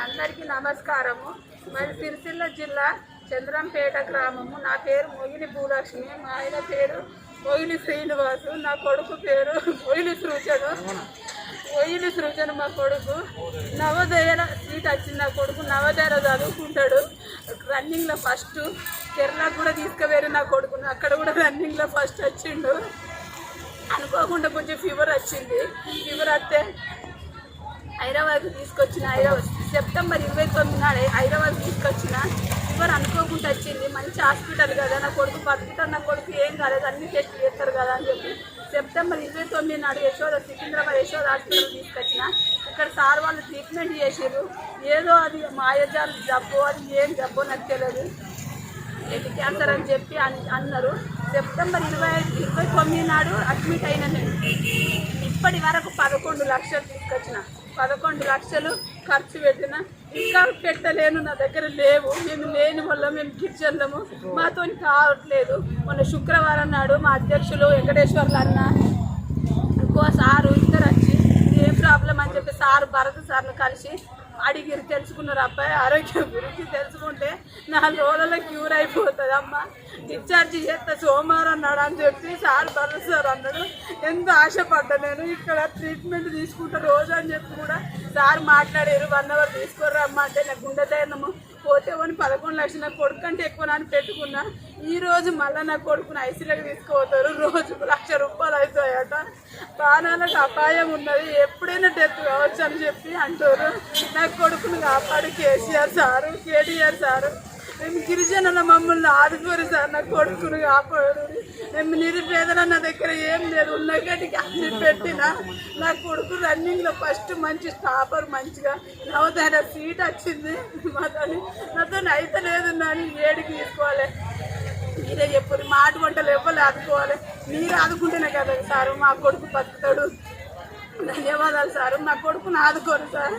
అందరికీ నమస్కారము. మరి సిరిసిల్ల జిల్లా చంద్రంపేట గ్రామము. నా పేరు మొగిలి భూలక్ష్మి, మా ఆయన పేరు మొగిలి శ్రీనివాసు, నా కొడుకు పేరు మొగిలి సృజను. మా కొడుకు నవోదయ సీట్ వచ్చింది. నా కొడుకు నవోదయలో చదువుకుంటాడు. రన్నింగ్లో ఫస్ట్. కేరళకు కూడా తీసుకుపోయారు నా కొడుకును, అక్కడ కూడా రన్నింగ్లో ఫస్ట్ వచ్చిండు. అనుకోకుండా కొంచెం ఫీవర్ వచ్చింది. ఫీవర్ వస్తే హైదరాబాద్కి తీసుకొచ్చిన. సెప్టెంబర్ 29 నాడు హైదరాబాద్ తీసుకొచ్చిన. ఫీవర్ అనుకోకుండా వచ్చింది. మంచి హాస్పిటల్ కదా, నా కొడుకు బతుకుతాడు, నా కొడుకు ఏం కాలేదు, అన్ని టెస్ట్ చేస్తారు కదా అని చెప్పి సెప్టెంబర్ 29 నాడు సికింద్రాబాద్ యశోద హాస్పిటల్ తీసుకొచ్చిన. ఇక్కడ సార్ వాళ్ళు ట్రీట్మెంట్ చేసారు. ఏదో అది మాయజాలు జబ్బు, అది ఏం జబ్బు నాకు తెలియదు, బ్లడ్ క్యాన్సర్ అని చెప్పి అన్నారు. సెప్టెంబర్ 29 నాడు అడ్మిట్ అయిన నేను. ఇప్పటి వరకు 11 లక్షలు తీసుకొచ్చిన. 11 లక్షలు ఖర్చు పెట్టిన. ఇంకా పెట్టలేను, నా దగ్గర లేవు. మేము లేని వల్ల మేము గిరిజనులము, మాతో కావట్లేదు. మొన్న శుక్రవారం నాడు మా అధ్యక్షులు వెంకటేశ్వర్లు అన్న ఇంకో సారు ఇద్దరు వచ్చి ఏ ప్రాబ్లం అని చెప్పి సారు భరత్ సార్ను కలిసి అడిగిరి, తెలుసుకున్నారు. అబ్బాయి ఆరోగ్యం గురించి తెలుసుకుంటే 4 రోజుల్లో క్యూర్ అయిపోతుంది అమ్మ, డిశ్చార్జ్ చేస్తే సోమవారం నాడు అని చెప్పి సార్ భరత్ సార్ అన్నాడు. ఎంత ఆశపడ్డా నేను. ఇక్కడ ట్రీట్మెంట్ తీసుకుంటా రోజు అని చెప్పి కూడా సార్ మాట్లాడారు. 1 అవర్ తీసుకోరమ్మా అంటే నాకు గుండె ధైర్యము పోతే అని 11 లక్షలు. నా కొడుకు కంటే ఎక్కువ నాన్న పెట్టుకున్నా. ఈరోజు మళ్ళీ నా కొడుకుని ఐసీలోకి తీసుకుపోతారు. రోజుకు ₹1,00,000 అవుతాయట. ప్రాణాలకు అపాయం ఉన్నది, ఎప్పుడైనా డెత్ కావచ్చు అని చెప్పి అంటారు. నా కొడుకును కాపాడు కేసీఆర్ సారు, కేటీఆర్ సారు. మేము గిరిజనుల మమ్మల్ని ఆదుకోరు సార్. నా కొడుకును కాపాడు. మేము నిరుపేదల, నా దగ్గర ఏం లేదు, ఉన్న గడికి అన్ని పెట్టినా. నా కొడుకు రన్నింగ్లో ఫస్ట్ మంచి టాపర్, మంచిగా నవోదయ సీట్ వచ్చింది. నాతో అయితే లేదు, నాని ఏడికి తీసుకోవాలి. మీరే చెప్పారు, మాట వంటలు ఎవరు ఆదుకోవాలి. మీరు ఆదుకుంటేనే కదా సారు మా కొడుకు బతుకుతాడు. ధన్యవాదాలు సారు. నా కొడుకుని ఆదుకోరు సార్.